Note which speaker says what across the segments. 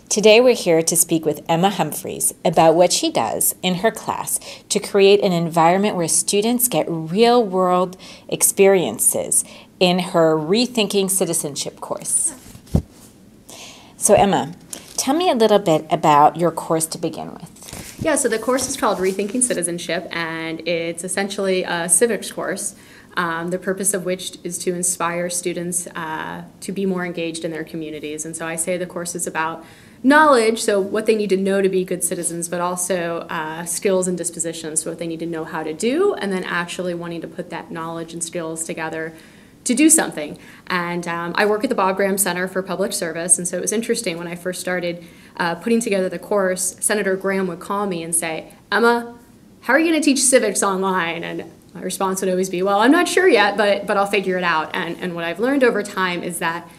Speaker 1: Today we're here to speak with Emma Humphreys about what she does in her class to create an environment where students get real-world experiences in her Rethinking Citizenship course. So Emma, tell me a little bit about your course to begin with.
Speaker 2: Yeah, so the course is called Rethinking Citizenship, and it's essentially a civics course, the purpose of which is to inspire students to be more engaged in their communities. And so I say the course is about knowledge, so what they need to know to be good citizens, but also skills and dispositions, so what they need to know how to do, and then actually wanting to put that knowledge and skills together to do something. And I work at the Bob Graham Center for Public Service, and so it was interesting when I first started putting together the course. Senator Graham would call me and say, "Emma, how are you going to teach civics online?" And my response would always be, "Well, I'm not sure yet, but I'll figure it out." And what I've learned over time is that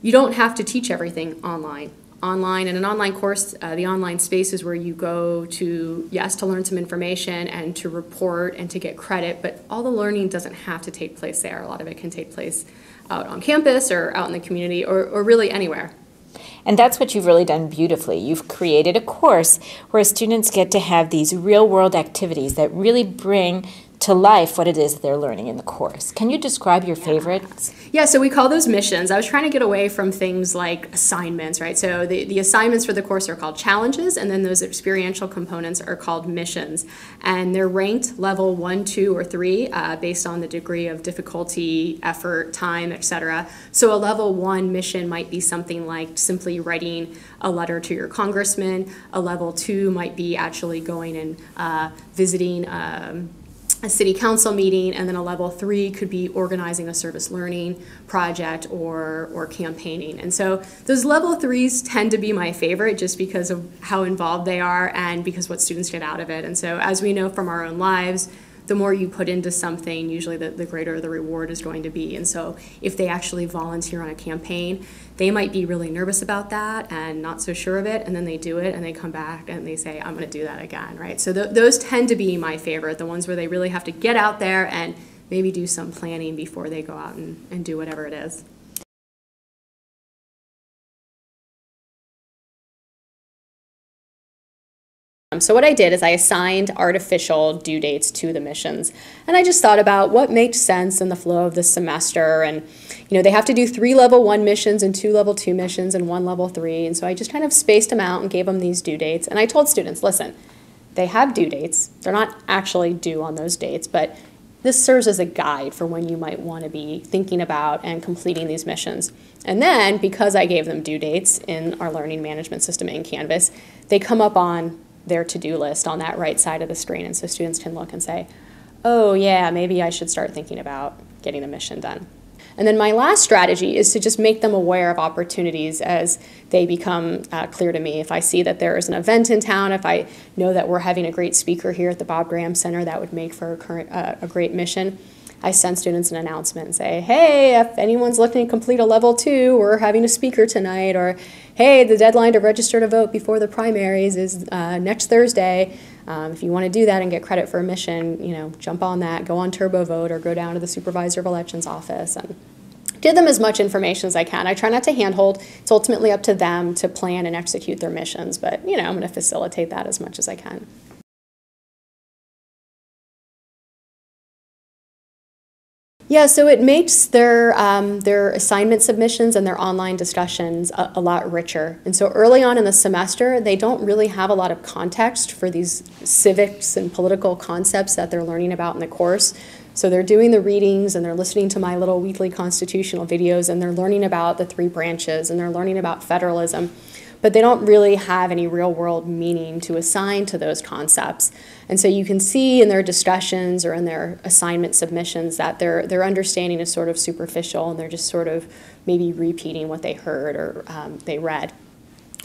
Speaker 2: you don't have to teach everything online. In an online course, the online space is where you go to, yes, to learn some information and to report and to get credit, but all the learning doesn't have to take place there. A lot of it can take place out on campus or out in the community or really anywhere.
Speaker 1: And that's what you've really done beautifully. You've created a course where students get to have these real-world activities that really bring to life what it is they're learning in the course. Can you describe your favorites?
Speaker 2: Yeah, so we call those missions. I was trying to get away from things like assignments, right? So the assignments for the course are called challenges, and then those experiential components are called missions. And they're ranked level 1, 2, or 3 based on the degree of difficulty, effort, time, etc. So a level 1 mission might be something like simply writing a letter to your congressman. A level 2 might be actually going and visiting a city council meeting, and then a level 3 could be organizing a service learning project or campaigning. And so those level 3s tend to be my favorite just because of how involved they are and because what students get out of it. And so as we know from our own lives, the more you put into something, usually the greater the reward is going to be. And so if they actually volunteer on a campaign, they might be really nervous about that and not so sure of it, and then they do it and they come back and they say, "I'm going to do that again," right? So those tend to be my favorite, the ones where they really have to get out there and maybe do some planning before they go out and do whatever it is. So what I did is I assigned artificial due dates to the missions, and I just thought about what makes sense in the flow of the semester. And they have to do 3 level 1 missions and 2 level 2 missions and 1 level 3, and so I just kind of spaced them out and gave them these due dates. And I told students, listen, they have due dates. They're not actually due on those dates, but this serves as a guide for when you might want to be thinking about and completing these missions. And then, because I gave them due dates in our learning management system in Canvas, they come up on their to-do list on that right side of the screen, and so students can look and say, "Oh yeah, maybe I should start thinking about getting a mission done." And then my last strategy is to just make them aware of opportunities as they become clear to me. If I see that there is an event in town, if I know that we're having a great speaker here at the Bob Graham Center that would make for a great mission, I send students an announcement and say, "Hey, if anyone's looking to complete a level 2, we're having a speaker tonight," or "Hey, the deadline to register to vote before the primaries is next Thursday. If you want to do that and get credit for a mission, jump on that, go on TurboVote or go down to the Supervisor of Elections office," and give them as much information as I can. I try not to handhold. It's ultimately up to them to plan and execute their missions, but I'm going to facilitate that as much as I can. Yeah, so it makes their assignment submissions and their online discussions a lot richer. And so early on in the semester, they don't really have a lot of context for these civics and political concepts that they're learning about in the course. So they're doing the readings and they're listening to my little weekly constitutional videos, and they're learning about the 3 branches and they're learning about federalism. But they don't really have any real-world meaning to assign to those concepts. And so you can see in their discussions or in their assignment submissions that their understanding is sort of superficial, and they're just sort of maybe repeating what they heard or they read.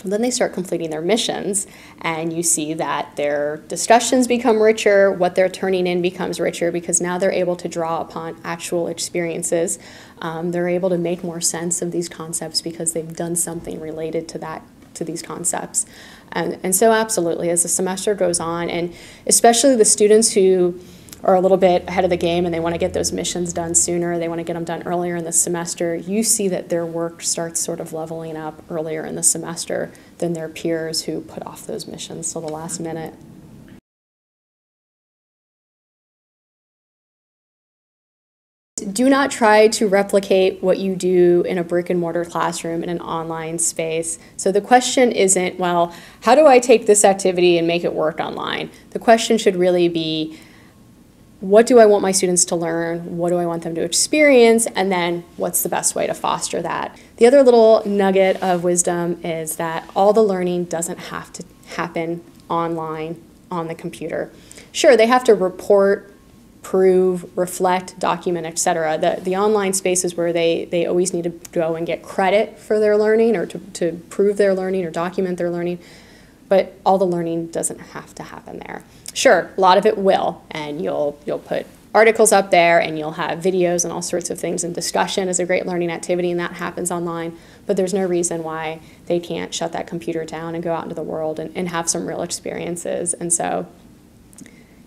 Speaker 2: And then they start completing their missions, and you see that their discussions become richer, what they're turning in becomes richer, because now they're able to draw upon actual experiences. They're able to make more sense of these concepts because they've done something related to these concepts. And so absolutely, as the semester goes on, and especially the students who are a little bit ahead of the game and they want to get those missions done sooner, they want to get them done earlier in the semester, you see that their work starts sort of leveling up earlier in the semester than their peers who put off those missions till the last minute. Do not try to replicate what you do in a brick and mortar classroom in an online space. So the question isn't, well, how do I take this activity and make it work online? The question should really be, what do I want my students to learn? What do I want them to experience? And then what's the best way to foster that? The other little nugget of wisdom is that all the learning doesn't have to happen online on the computer. Sure, they have to report, prove, reflect, document, etc. The online spaces where they always need to go and get credit for their learning or to prove their learning or document their learning, but all the learning doesn't have to happen there. Sure, a lot of it will, and you'll put articles up there and you'll have videos and all sorts of things, and discussion is a great learning activity and that happens online, but there's no reason why they can't shut that computer down and go out into the world and have some real experiences. And so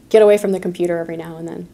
Speaker 2: get away from the computer every now and then.